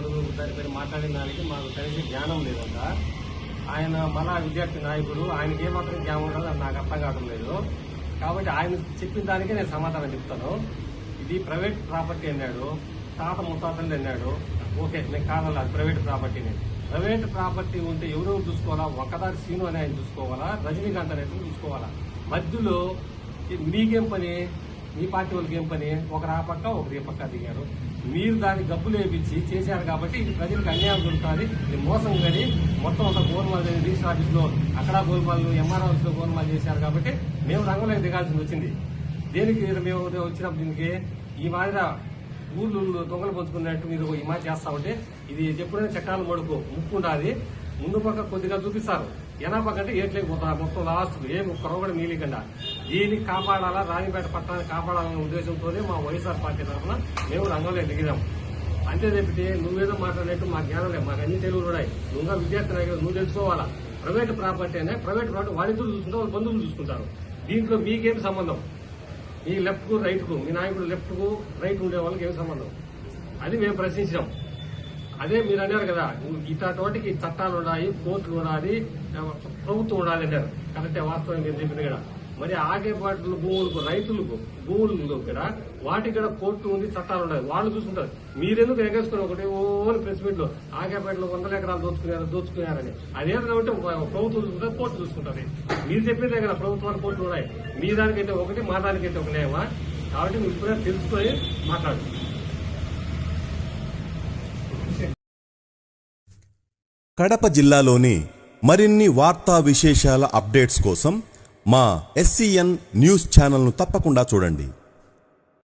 అడుగు దానిపైన మాట్లాడిన దానికి మాకు కలిసి జ్ఞానం లేదంట. ఆయన మళ్ళా విద్యార్థి నాయకుడు, ఆయనకి ఏమాత్రం జ్ఞానం ఉండదు, అది నాకు అర్థం కావడం లేదు. కాబట్టి ఆయన చెప్పిన దానికే నేను సమాధానం చెప్తాను. ఇది ప్రైవేట్ ప్రాపర్టీ అన్నాడు, తాత ముత్తాతలు అన్నాడు. ఓకే, నేను కాదల్లా, అది ప్రైవేట్ ప్రాపర్టీని. ప్రైవేట్ ప్రాపర్టీ ఉంటే ఎవరెవరు చూసుకోవాలా? ఒకదారి సీను అని ఆయన చూసుకోవాలా, రజనీకాంత్ అనేది చూసుకోవాలా? మధ్యలో మీకేం పని? మీ పార్టీ వాళ్ళకి ఏం పని? ఒకరు ఆ పక్క ఒకరు ఈ పక్క దిగారు. మీరు దాన్ని గబ్బులు వేపించి చేశారు కాబట్టి ఇది ప్రజలకు అన్యాయం దొరుకుతుంది. ఇది మోసం కానీ మొత్తం అంతా గోల్మాల్ రిజిస్టర్ ఆఫీస్లో అక్కడ గోల్మాల్, ఎంఆర్ ఆఫీస్లో గోల్మాల్ చేశారు కాబట్టి మేము రంగంలోకి దిగాల్సి వచ్చింది. దేనికి మేము వచ్చినప్పుడు దీనికి ఈ మాదిరి ఊళ్ళు దొంగలు పంచుకున్నట్టు మీరు ఈ మాది చేస్తా ఉంటే ఇది ఎప్పుడైనా చట్టాలు మడుకు ముక్కు ఉండాలి. ముందు పక్క కొద్దిగా చూపిస్తారు, ఎనా పక్క అంటే ఏట్లేకపోతారు మొత్తం లాస్ట్ ఏం ఒక్కరో కూడా మిగిలికుండా. దీన్ని కాపాడాలా, రాణిపేట పట్టణాన్ని కాపాడాలనే ఉద్దేశంతోనే మా వైఎస్ఆర్ పార్టీ తరఫున మేము రంగంలో దిగినాం. అంతే తప్పితే నువ్వేదో మాట్లాడినట్టు మాకు జ్ఞానం లేదు, మాకు అన్ని తెలుగులు ఉన్నాయి. నువ్వుగా విద్యార్థి నాయకులు నువ్వు తెలుసుకోవాలా. ప్రైవేట్ ప్రాపర్టీ అనే ప్రైవేట్ ప్రాపర్టీ వాళ్ళిద్దరు చూసుకుంటారు, వాళ్ళ బంధువులు చూసుకుంటారు. దీంట్లో మీకేం సంబంధం? మీ లెఫ్ట్ కు రైట్ కు, మీ నాయకుడు లెఫ్ట్ కు రైట్ ఉండే వాళ్ళకి ఏం సంబంధం? అది మేము ప్రశ్నించాం. అదే మీరు అన్నారు కదా, ఇట్లాంటికి చట్టాలు ఉండాలి, కోర్టులు ఉండాలి, ప్రభుత్వం ఉండాలి అన్నారు. కరెక్టే, వాస్తవం మీరు చెప్పింది కదా. మరి ఆగేపాట్ల భూములకు, రైతులకు భూములు కూడా వాటికి కూడా కోర్టు ఉంది, చట్టాలు ఉండాలి, వాళ్ళు చూసుకుంటారు. మీరెందుకు ఎగేసుకుని ఒకటి ఓన్ ప్రెస్ మీట్ లో ఆగేపాట్లో 100 ఎకరాలు దోచుకున్నారని అదేదో ఉంటే ప్రభుత్వం చూసుకుంటారు, కోర్టు చూసుకుంటారు. మీరు చెప్పేదే కదా ప్రభుత్వాలు కోర్టులు ఉన్నాయి. మీ దానికైతే ఒకటి, మా దానికైతే ఒక న్యాయమా? కాబట్టి మీరు ఇప్పుడే తెలుసుకొని మాట్లాడు. కడప జిల్లాలోని మరిన్ని వార్తా విశేషాల అప్డేట్స్ కోసం మా SCN న్యూస్ ఛానల్ను తప్పకుండా చూడండి.